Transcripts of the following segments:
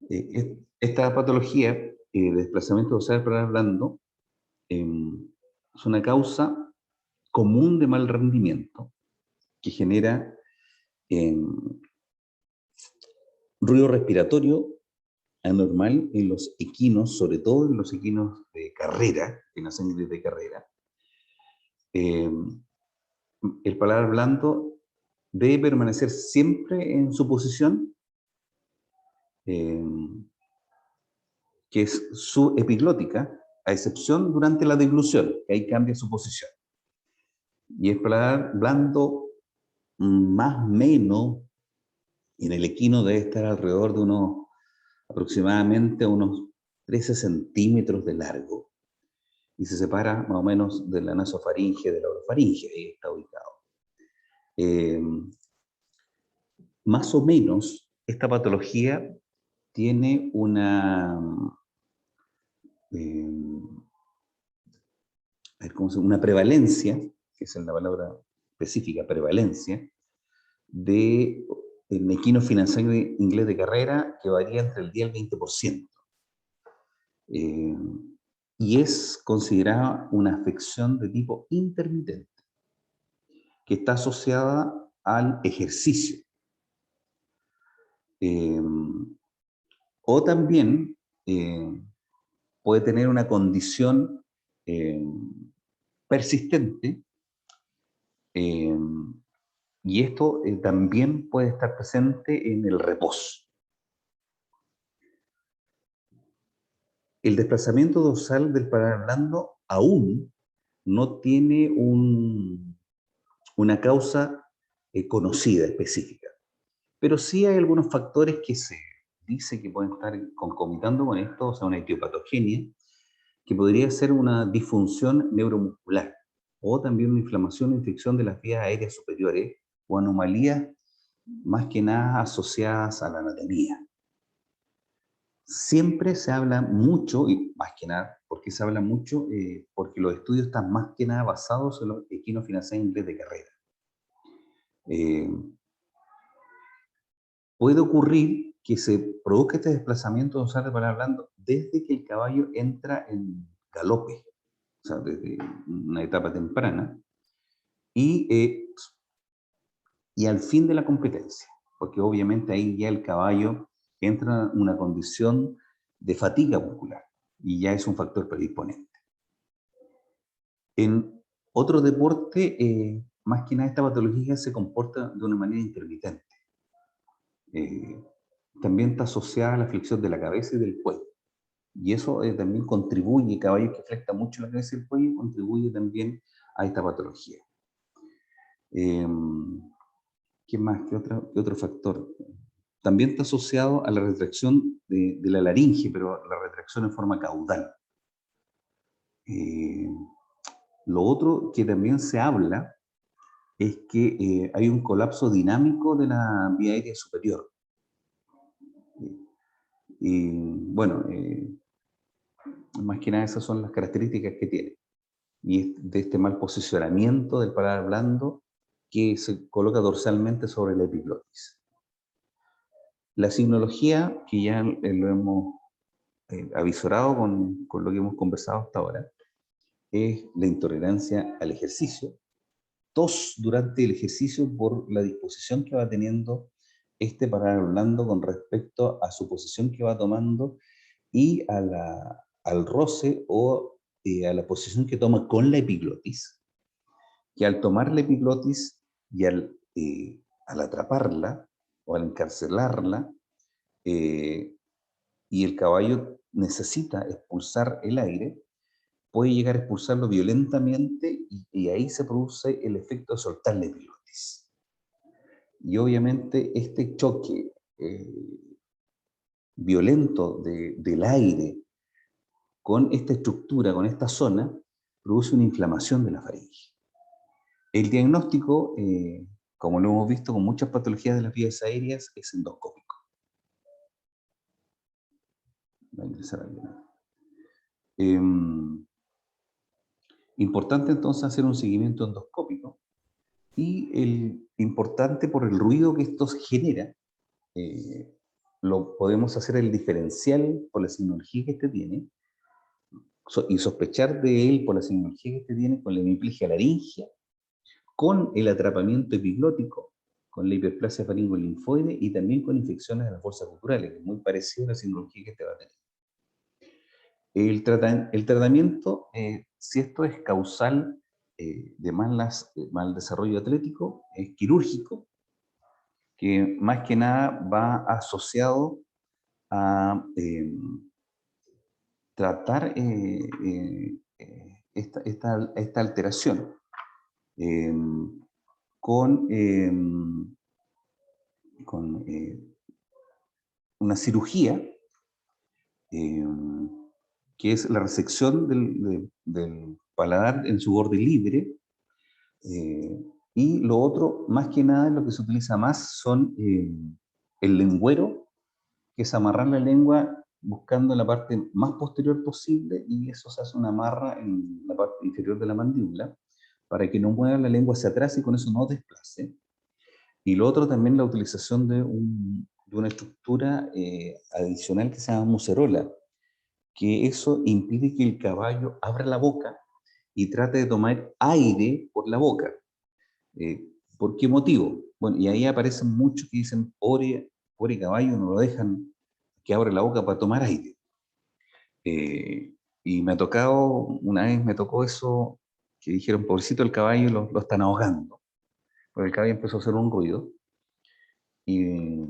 Esta patología de desplazamiento dorsal para blando es una causa común de mal rendimiento que genera em, ruido respiratorio anormal en los equinos, sobre todo en los equinos de carrera, que nacen de carrera. El paladar blando debe permanecer siempre en su posición, eh, que es subepiglótica, a excepción durante la deglución, que ahí cambia su posición. Y el paladar blando, más o menos, en el equino debe estar alrededor de aproximadamente unos 13 centímetros de largo. Y se separa más o menos de la nasofaringe, de la orofaringe, ahí está ubicado. Eh, Más o menos, esta patología tiene eh, una prevalencia, que es la palabra específica, prevalencia, de el equino finansario inglés de carrera que varía entre el 10 y el 20%. Eh, y es considerada una afección de tipo intermitente, que está asociada al ejercicio. Eh, o también puede tener una condición eh, persistente, eh, y esto también puede estar presente en el reposo. El desplazamiento dorsal del paladar blando aún no tiene una causa conocida, específica, pero sí hay algunos factores que se dice que pueden estar concomitando con esto, o sea, una etiopatogenia, que podría ser una disfunción neuromuscular o también una inflamación o infección de las vías aéreas superiores o anomalías más que nada asociadas a la anatomía. Siempre se habla mucho, y más que nada, ¿porque se habla mucho? Porque los estudios están más que nada basados en los equinos financeros de carrera. Eh, Puede ocurrir que se produzca este desplazamiento dorsal de paladar blando desde que el caballo entra en galope, o sea, desde una etapa temprana, y, eh, y al fin de la competencia, porque obviamente ahí ya el caballo entra en una condición de fatiga muscular y ya es un factor predisponente. En otro deporte, más que nada esta patología se comporta de una manera intermitente. Eh, También está asociada a la flexión de la cabeza y del cuello. Y eso también contribuye, caballo que flexa mucho la cabeza y el cuello, contribuye también a esta patología. Eh, ¿Qué más? ¿Qué otro factor? También está asociado a la retracción de la laringe, pero la retracción en forma caudal. Eh, lo otro que también se habla es que hay un colapso dinámico de la vía aérea superior. Y bueno, más que nada esas son las características que tiene. Y es de este mal posicionamiento del paladar blando que se coloca dorsalmente sobre la epiglotis. La signología, que ya lo hemos avisorado con lo que hemos conversado hasta ahora, es la intolerancia al ejercicio, tos durante el ejercicio por la disposición que va teniendo este paladar blando con respecto a su posición que va tomando y al roce o a la posición que toma con la epiglotis, que al tomar la epiglotis y al atraparla o al encarcelarla, eh, y el caballo necesita expulsar el aire, puede llegar a expulsarlo violentamente y ahí se produce el efecto de soltar la epiglotis. Y obviamente este choque violento del aire con esta estructura, con esta zona, produce una inflamación de la faringe. El diagnóstico, como lo hemos visto con muchas patologías de las vías aéreas, es endoscópico. Va a ingresar alguien. Importante entonces hacer un seguimiento endoscópico y importante por el ruido que esto genera, podemos hacer el diferencial por la signología que este tiene, y sospechar de él por la signología que este tiene con la hemiplegia laringia, con el atrapamiento epiglótico, con la hiperplasia faringolinfoide y también con infecciones de las bolsas culturales, que es muy parecido a la signología que este va a tener. El tratamiento, si esto es causal de mal desarrollo atlético, es quirúrgico, que más que nada va asociado a tratar esta alteración eh, con, con una cirugía eh, que es la resección del paladar en su borde libre. Y lo otro, más que nada, lo que se utiliza más son el lengüero, que es amarrar la lengua buscando la parte más posterior posible, y eso se hace una amarra en la parte inferior de la mandíbula para que no mueva la lengua hacia atrás y con eso no desplace. Y lo otro también la utilización de una estructura adicional que se llama muserola, que eso impide que el caballo abra la boca y trate de tomar aire por la boca. ¿Por qué motivo? Bueno, y ahí aparecen muchos que dicen, pobre caballo, no lo dejan que abra la boca para tomar aire. Y me ha tocado, una vez me tocó eso, que dijeron, pobrecito el caballo, lo están ahogando. Porque el caballo empezó a hacer un ruido y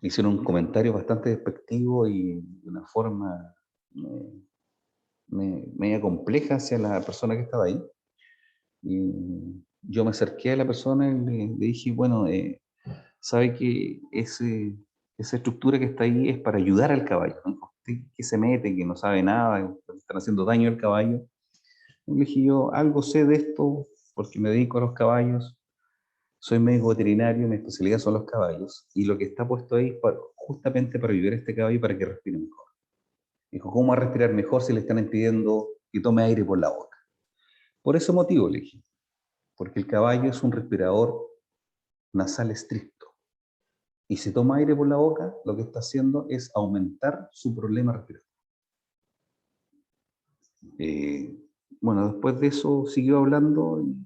hicieron un comentario bastante despectivo y de una forma media compleja hacia la persona que estaba ahí. Y yo me acerqué a la persona y le dije, bueno, sabe que esa estructura que está ahí es para ayudar al caballo, ¿no? Usted que se mete, que no sabe nada, que están haciendo daño al caballo. Y le dije yo, algo sé de esto porque me dedico a los caballos, soy médico veterinario, mi especialidad son los caballos, y lo que está puesto ahí es justamente para ayudar a este caballo para que respire mejor. Dijo, ¿cómo va a respirar mejor si le están impidiendo que tome aire por la boca? Por ese motivo le dije, porque el caballo es un respirador nasal estricto. Y si toma aire por la boca, lo que está haciendo es aumentar su problema respiratorio. Eh, bueno, después de eso siguió hablando y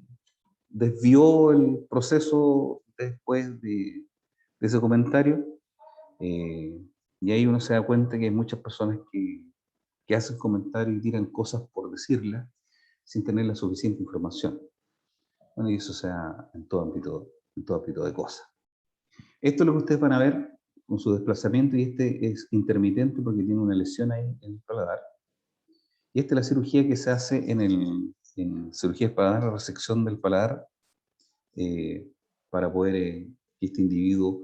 desvió el proceso después de ese comentario. Y ahí uno se da cuenta que hay muchas personas que hacen comentarios y tiran cosas por decirlas sin tener la suficiente información. Bueno, y eso se da en todo ámbito de cosas. Esto es lo que ustedes van a ver con su desplazamiento, y este es intermitente porque tiene una lesión ahí en el paladar. Y esta es la cirugía que se hace en cirugía de paladar, la resección del paladar, para poder que este individuo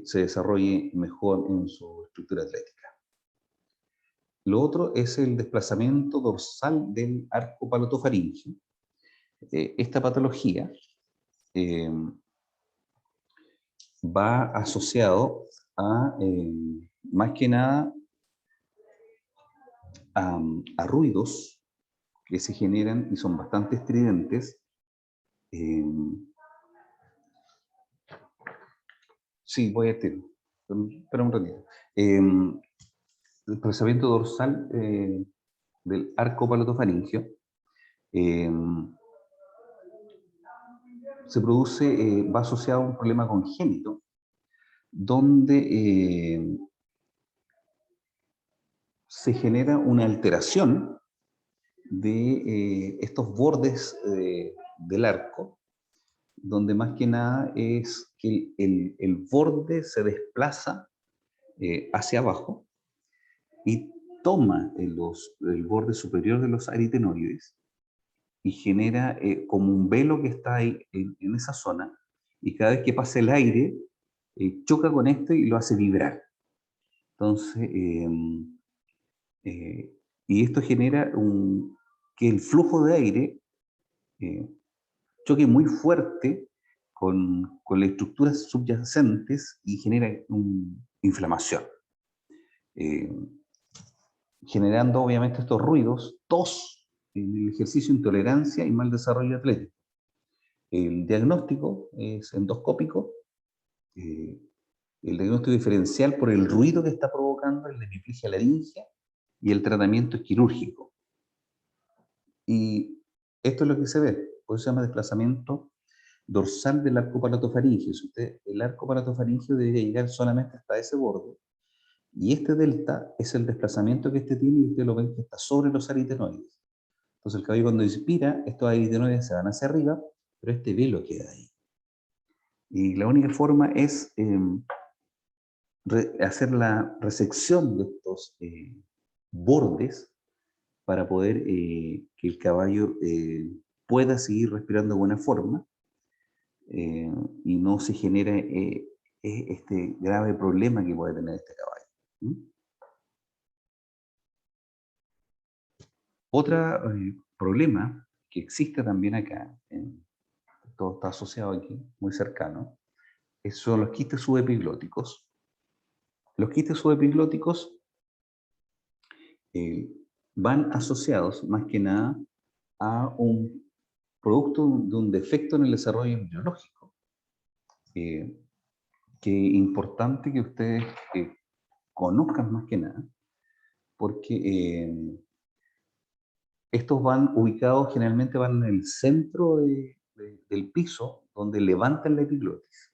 se desarrolle mejor en su estructura atlética. Lo otro es el desplazamiento dorsal del arco palotofaringeo. Esta patología va asociado a, más que nada, a ruidos que se generan y son bastante estridentes. Sí, voy a decir, espera un ratito. El desplazamiento dorsal del arco palotofaringeo se produce, va asociado a un problema congénito, donde se genera una alteración de estos bordes del arco, donde más que nada es que el borde se desplaza hacia abajo y toma el borde superior de los aritenoides y genera como un velo que está ahí en esa zona, y cada vez que pasa el aire choca con este y lo hace vibrar. Entonces, y esto genera que el flujo de aire eh, choque muy fuerte con las estructuras subyacentes y genera inflamación. Eh, Generando obviamente estos ruidos, tos en el ejercicio, intolerancia y mal desarrollo atlético. El diagnóstico es endoscópico, El diagnóstico diferencial por el ruido que está provocando es la hemiplegia laringea y el tratamiento es quirúrgico. Y esto es lo que se ve, por eso se llama desplazamiento dorsal del arco palatofaringeo. Si usted, el arco palatofaringeo debería llegar solamente hasta ese borde, y este delta es el desplazamiento que este tiene, y usted lo ve que está sobre los aritenoides. Entonces el cabello cuando inspira, estos aritenoides se van hacia arriba, pero este velo queda ahí. Y la única forma es hacer la resección de estos bordes para poder que el caballo pueda seguir respirando de buena forma eh, y no se genere este grave problema que puede tener este caballo. ¿Mm? Otro problema que existe también acá, todo está asociado aquí, muy cercano, son los quistes subepiglóticos. Los quistes subepiglóticos eh, van asociados más que nada a un producto de un defecto en el desarrollo embriológico. Que es importante que ustedes conozcan más que nada, porque estos van ubicados, generalmente van en el centro del piso, donde levantan la epiglotis.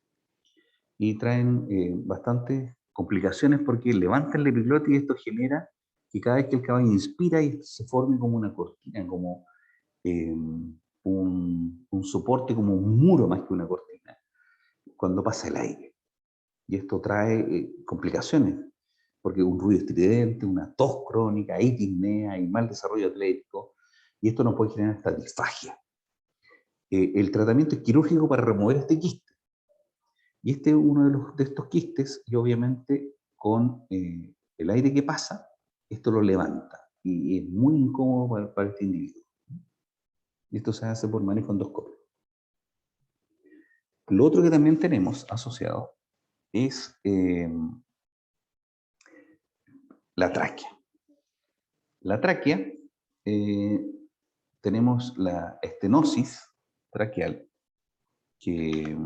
Y traen bastantes complicaciones porque levantan la epiglotis y esto genera que cada vez que el caballo inspira y se forme como una cortina, como un soporte, como un muro más que una cortina, cuando pasa el aire. Y esto trae complicaciones, porque un ruido estridente, una tos crónica, hay disnea, hay mal desarrollo atlético, y esto nos puede generar hasta disfagia. El tratamiento es quirúrgico para remover este quiste. Y este es uno de estos quistes, y obviamente con el aire que pasa, esto lo levanta. Y es muy incómodo para este individuo. Y esto se hace por manejo endoscópico. Lo otro que también tenemos asociado es la tráquea. La tráquea, tenemos la estenosis traqueal, que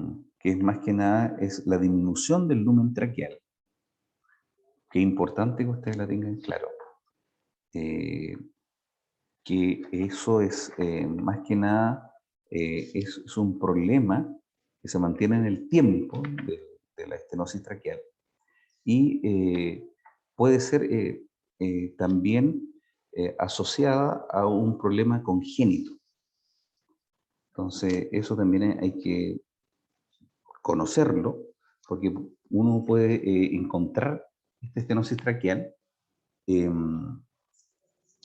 es más que nada es la disminución del lumen traqueal. Que es importante que ustedes la tengan claro. Que eso es más que nada es un problema que se mantiene en el tiempo de la estenosis traqueal y puede ser también asociada a un problema congénito. Entonces, eso también hay que conocerlo, porque uno puede encontrar esta estenosis traqueal,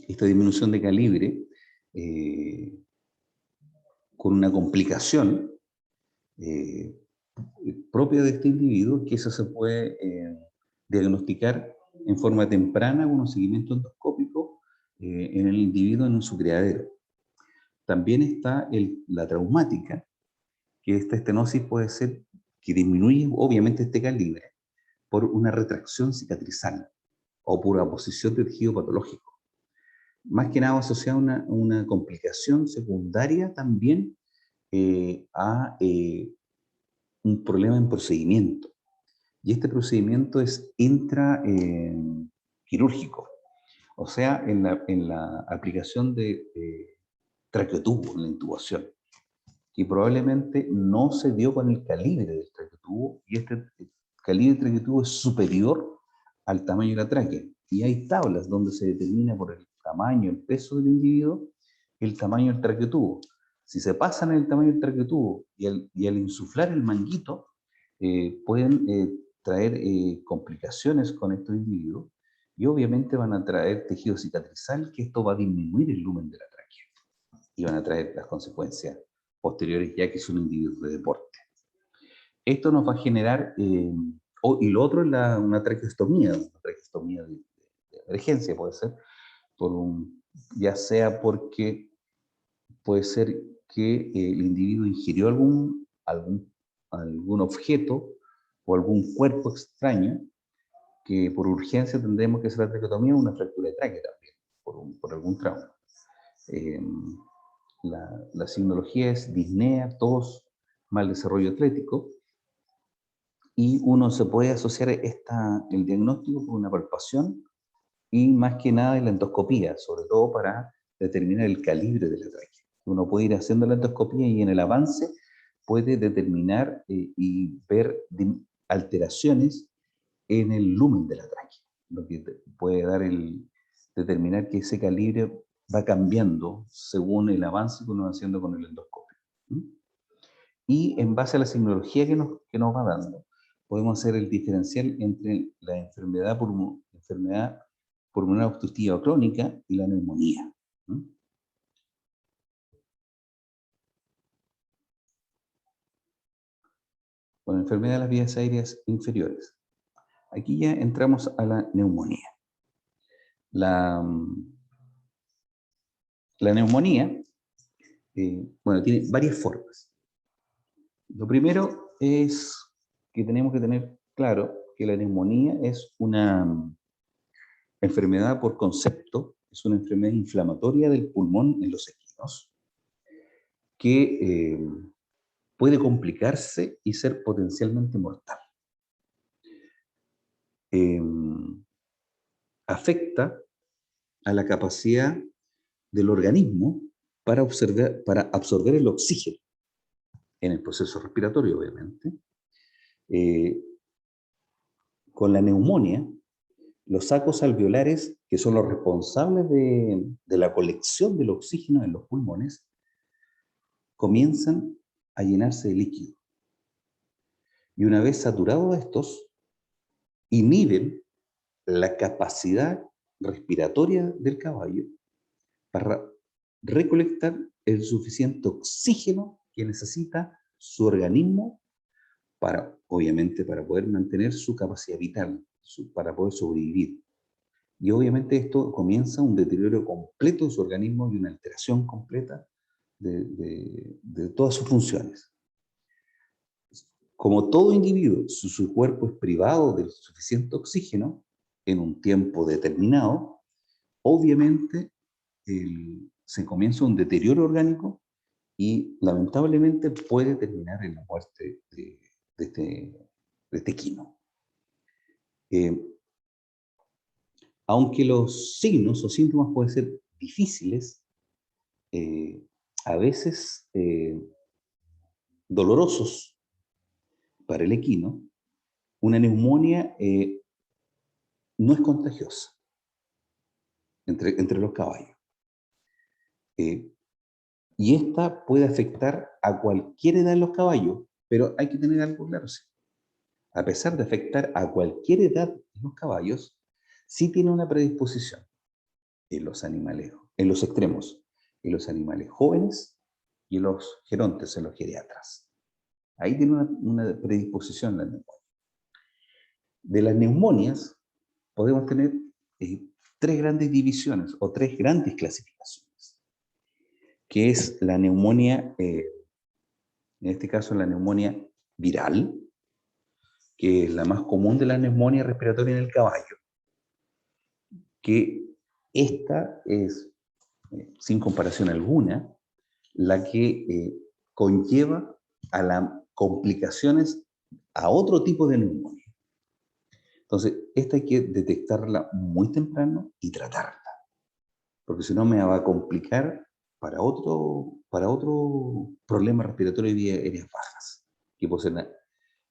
esta disminución de calibre, eh, con una complicación eh, propia de este individuo, que eso se puede diagnosticar en forma temprana con un seguimiento endoscópico en el individuo en su criadero. También está la traumática, que esta estenosis puede ser que disminuye obviamente este calibre por una retracción cicatrizal o por aposición de tejido patológico. Más que nada asociada a una complicación secundaria también a un problema en procedimiento. Y este procedimiento es intraquirúrgico, o sea, en la aplicación de traqueotubo, en la intubación, que probablemente no se dio con el calibre del traqueotubo, y este calibre del traqueotubo es superior al tamaño de la tráquea. Y hay tablas donde se determina por el tamaño, el peso del individuo, el tamaño del traqueotubo. Si se pasan el tamaño del traqueotubo y al insuflar el manguito, pueden traer complicaciones con estos individuos y obviamente van a traer tejido cicatrizal, que esto va a disminuir el lumen de la tráquea y van a traer las consecuencias posteriores, ya que es un individuo de deporte. Esto nos va a generar, y lo otro es una traqueostomía de emergencia, puede ser, ya sea porque puede ser que el individuo ingirió algún objeto o algún cuerpo extraño, que por urgencia tendremos que hacer la traqueotomía o una fractura de tráquea también, por algún trauma. Eh, la signología es disnea, tos, mal desarrollo atlético, y uno se puede asociar el diagnóstico con una palpación y más que nada en la endoscopía, sobre todo para determinar el calibre de la tráquea. Uno puede ir haciendo la endoscopía y en el avance puede determinar y ver alteraciones en el lumen de la tráquea, lo que puede dar determinar que ese calibre va cambiando según el avance que uno va haciendo con el endoscopio. Y en base a la signología que nos va dando, podemos hacer el diferencial entre la enfermedad pulmonar obstructiva crónica y la neumonía. Con la enfermedad de las vías aéreas inferiores. Aquí ya entramos a la neumonía. La neumonía, bueno, tiene varias formas. Lo primero es que tenemos que tener claro que la neumonía es una enfermedad por concepto, es una enfermedad inflamatoria del pulmón en los equinos, que puede complicarse y ser potencialmente mortal. Afecta a la capacidad del organismo para absorber el oxígeno en el proceso respiratorio, obviamente. Con la neumonía, los sacos alveolares, que son los responsables de la colección del oxígeno en los pulmones, comienzan a llenarse de líquido. Y una vez saturados estos, inhiben la capacidad respiratoria del caballo para recolectar el suficiente oxígeno que necesita su organismo para, obviamente, para poder mantener su capacidad vital, para poder sobrevivir. Y obviamente esto comienza un deterioro completo de su organismo y una alteración completa de todas sus funciones. Como todo individuo, si su cuerpo es privado del suficiente oxígeno en un tiempo determinado, obviamente se comienza un deterioro orgánico y lamentablemente puede terminar en la muerte de este equino. Aunque los signos o síntomas pueden ser difíciles, a veces dolorosos para el equino, una neumonía no es contagiosa entre los caballos. Y esta puede afectar a cualquier edad en los caballos, pero hay que tener algo claro. Sí. A pesar de afectar a cualquier edad en los caballos, sí tiene una predisposición en los animales, en los extremos, en los animales jóvenes y en los gerontes, en los geriatras. Ahí tiene una predisposición la neumonía. De las neumonias podemos tener tres grandes divisiones o tres grandes clasificaciones, que es la neumonía, en este caso la neumonía viral, que es la más común de la neumonía respiratoria en el caballo, que esta es, sin comparación alguna, la que conlleva a las complicaciones a otro tipo de neumonía. Entonces, esta hay que detectarla muy temprano y tratarla, porque si no me va a complicar para otro problema respiratorio de vías aéreas bajas,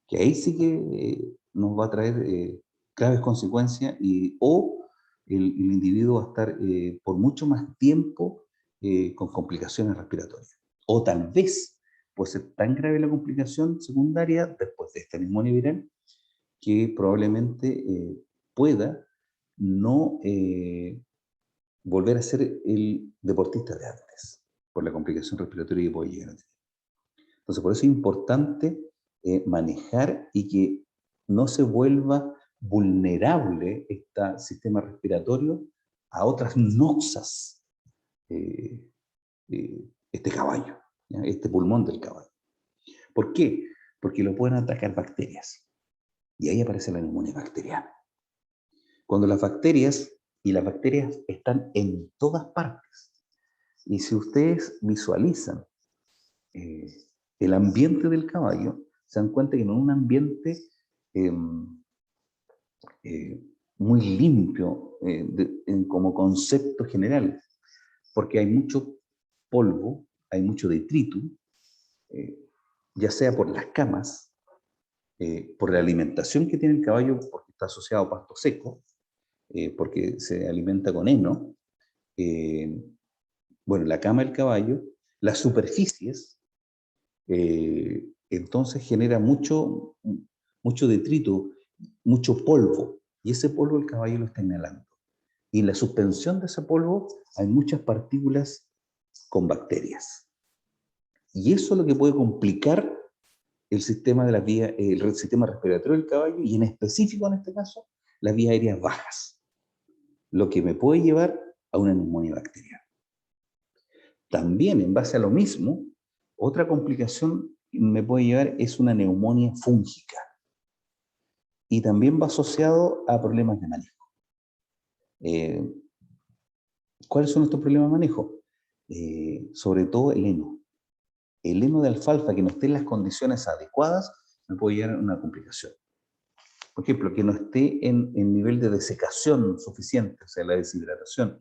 que ahí sí que nos va a traer graves consecuencias o el individuo va a estar por mucho más tiempo con complicaciones respiratorias. O tal vez puede ser tan grave la complicación secundaria después de esta neumonía viral que probablemente pueda no volver a ser el deportista de antes, por la complicación respiratoria que puede llegar a tener. Entonces, por eso es importante manejar y que no se vuelva vulnerable este sistema respiratorio a otras noxas, este caballo, ¿ya? Este pulmón del caballo. ¿Por qué? Porque lo pueden atacar bacterias. Y ahí aparece la neumonía bacteriana. Cuando las bacterias están en todas partes. Y si ustedes visualizan el ambiente del caballo, se dan cuenta que no es un ambiente muy limpio como concepto general, porque hay mucho polvo, hay mucho detrito, ya sea por las camas, por la alimentación que tiene el caballo, porque está asociado a pasto seco, porque se alimenta con heno, bueno, la cama del caballo, las superficies, entonces genera mucho detrito, mucho polvo, y ese polvo el caballo lo está inhalando. Y en la suspensión de ese polvo hay muchas partículas con bacterias. Y eso es lo que puede complicar el sistema de las vías, el sistema respiratorio del caballo, y en específico en este caso, las vías aéreas bajas, lo que me puede llevar a una neumonía bacteriana. También, en base a lo mismo, otra complicación que me puede llevar es una neumonía fúngica. Y también va asociado a problemas de manejo. ¿Cuáles son estos problemas de manejo? Sobre todo el heno. El heno de alfalfa que no esté en las condiciones adecuadas me puede llevar a una complicación. Por ejemplo, que no esté en nivel de desecación suficiente, o sea, la deshidratación,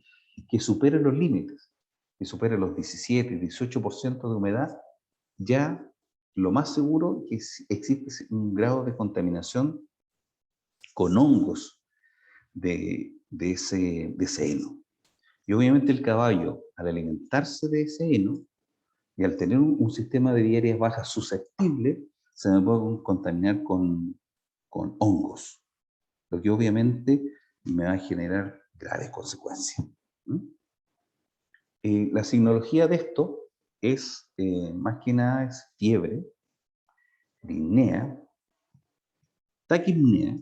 que supere los límites, que supere los 17, 18% de humedad, ya lo más seguro es que existe un grado de contaminación con hongos de ese heno. Y obviamente el caballo, al alimentarse de ese heno y al tener un sistema de vías aéreas bajas susceptible, se me puede contaminar con hongos, lo que obviamente me va a generar graves consecuencias. La signología de esto es, más que nada, es fiebre, disnea, taquipnea,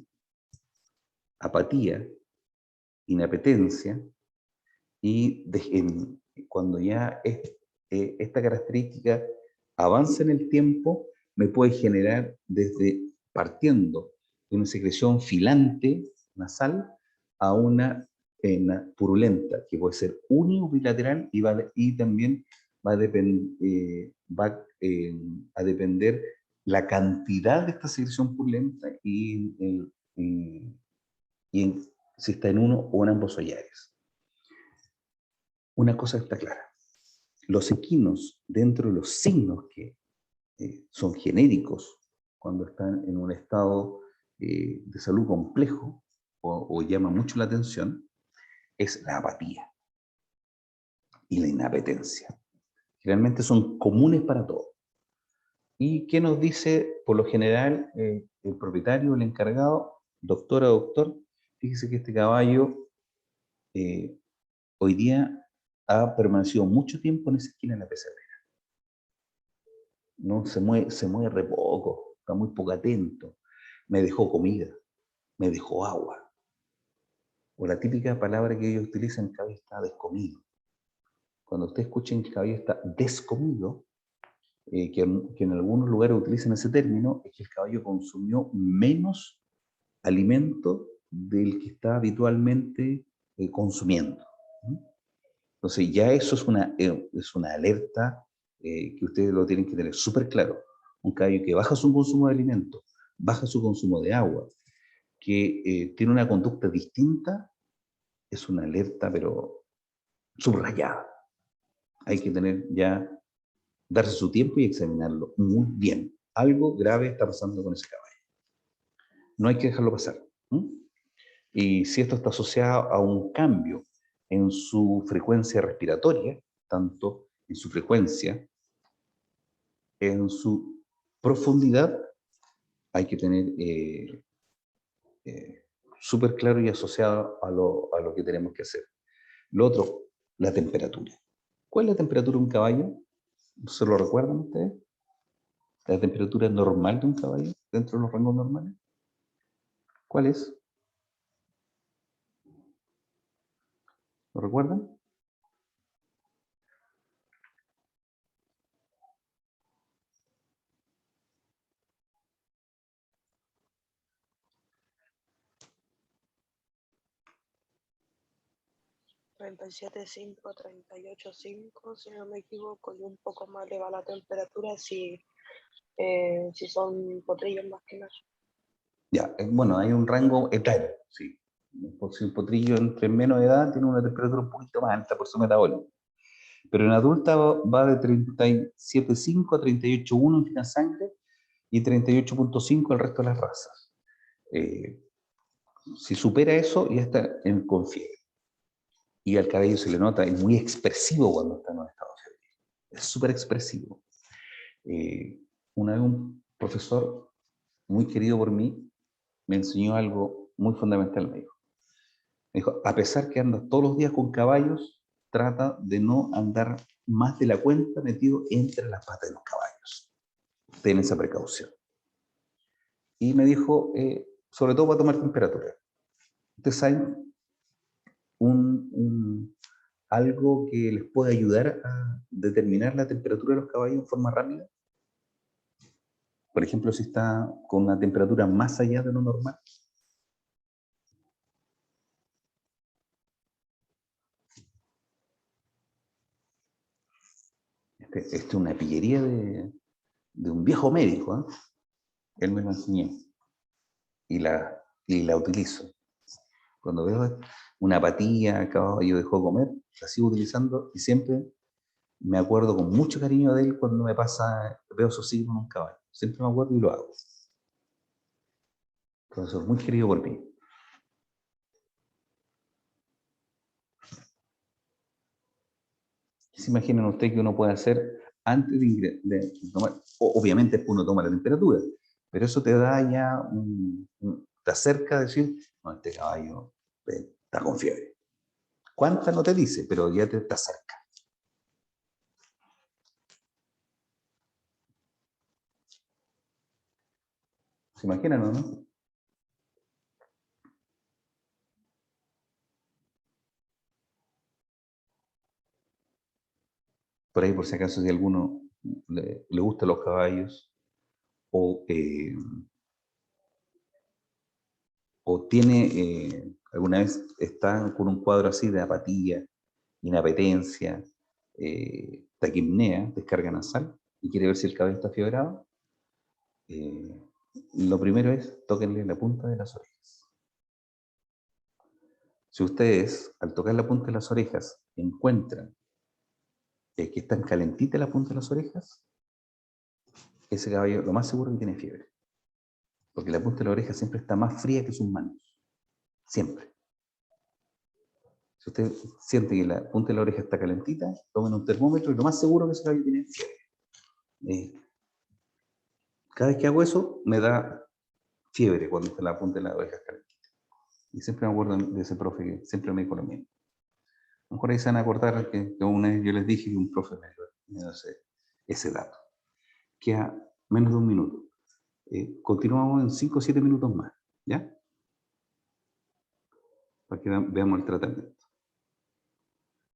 apatía, inapetencia, y cuando ya esta característica avanza en el tiempo, me puede generar desde partiendo de una secreción filante nasal a una pena purulenta, que puede ser unilateral y también va a depender la cantidad de esta secreción purulenta y si está en uno o en ambos hollares. Una cosa está clara: los equinos, dentro de los signos que son genéricos cuando están en un estado de salud complejo o llama mucho la atención, es la apatía y la inapetencia. Generalmente son comunes para todos. ¿Y qué nos dice por lo general el propietario, el encargado? Doctora, doctor, fíjese que este caballo hoy día ha permanecido mucho tiempo en esa esquina en la pesebre. No se mueve re poco, está muy poco atento. Me dejó comida, me dejó agua. O la típica palabra que ellos utilizan: el caballo está descomido. Cuando usted escuchen que el caballo está descomido, que en algunos lugares utilizan ese término, es que el caballo consumió menos alimento del que está habitualmente consumiendo. Entonces ya eso es una alerta que ustedes lo tienen que tener súper claro. Un caballo que baja su consumo de alimentos, baja su consumo de agua, que tiene una conducta distinta, es una alerta, pero subrayada. Hay que darse su tiempo y examinarlo muy bien. Algo grave está pasando con ese caballo. No hay que dejarlo pasar. Y si esto está asociado a un cambio en su frecuencia respiratoria, tanto en su frecuencia, en su profundidad, hay que tener súper claro y asociado a lo que tenemos que hacer. Lo otro, la temperatura. ¿Cuál es la temperatura de un caballo? ¿Se lo recuerdan ustedes? ¿La temperatura normal de un caballo dentro de los rangos normales? ¿Cuál es? ¿Lo recuerdan? $37,5, $38,5, si no me equivoco, y un poco más le va la temperatura si son potrillos más que nada. Ya, bueno, hay un rango etario, sí. Si un potrillo entre menos edad tiene una temperatura un poquito más alta por su metabolismo. Pero en adulta va de 37,5 a 38,1 en fina sangre y 38,5 el resto de las razas. Si supera eso, ya está con fiebre. Y al cabello se le nota, es muy expresivo cuando está en un estado febril. Es súper expresivo. Una vez un profesor muy querido por mí me enseñó algo muy fundamental. Me dijo, a pesar que andas todos los días con caballos, trata de no andar más de la cuenta metido entre las patas de los caballos. Ten esa precaución. Y me dijo, sobre todo para tomar temperatura. Ustedes saben algo que les puede ayudar a determinar la temperatura de los caballos en forma rápida. Por ejemplo, si está con una temperatura más allá de lo normal. Esta es una pillería de un viejo médico. ¿Eh? Él me lo enseñó. Y la utilizo. Cuando veo una apatía, el caballo dejó de comer, la sigo utilizando y siempre me acuerdo con mucho cariño de él cuando me pasa, veo esos signos en un caballo. Siempre me acuerdo y lo hago. Profesor, muy querido por mí. ¿Se imaginan ustedes que uno puede hacer antes de tomar? Obviamente uno toma la temperatura, pero eso te da ya, te acerca a decir, no, este caballo está con fiebre. ¿Cuánta no te dice? Pero ya te acerca. ¿Se imaginan o no? Por ahí, por si acaso, si a alguno le gustan los caballos o, o tiene, alguna vez está con un cuadro así de apatía, inapetencia, taquipnea, descarga nasal, y quiere ver si el caballo está fiebrado, lo primero es tóquenle la punta de las orejas. Si ustedes, al tocar la punta de las orejas, encuentran que están calentitas la punta de las orejas, ese caballo lo más seguro es que tiene fiebre. Porque la punta de la oreja siempre está más fría que sus manos. Siempre. Si usted siente que la punta de la oreja está calentita, tomen un termómetro y lo más seguro que ese caballo tiene fiebre. Cada vez que hago eso, me da fiebre cuando está la punta de la oreja calentita. Y siempre me acuerdo de ese profe que siempre me dijo lo mismo. A lo mejor ahí se van a acordar que una vez yo les dije que un profe me dio ese dato. Queda menos de un minuto. Continuamos en 5 o 7 minutos más, ¿ya? Para que veamos el tratamiento.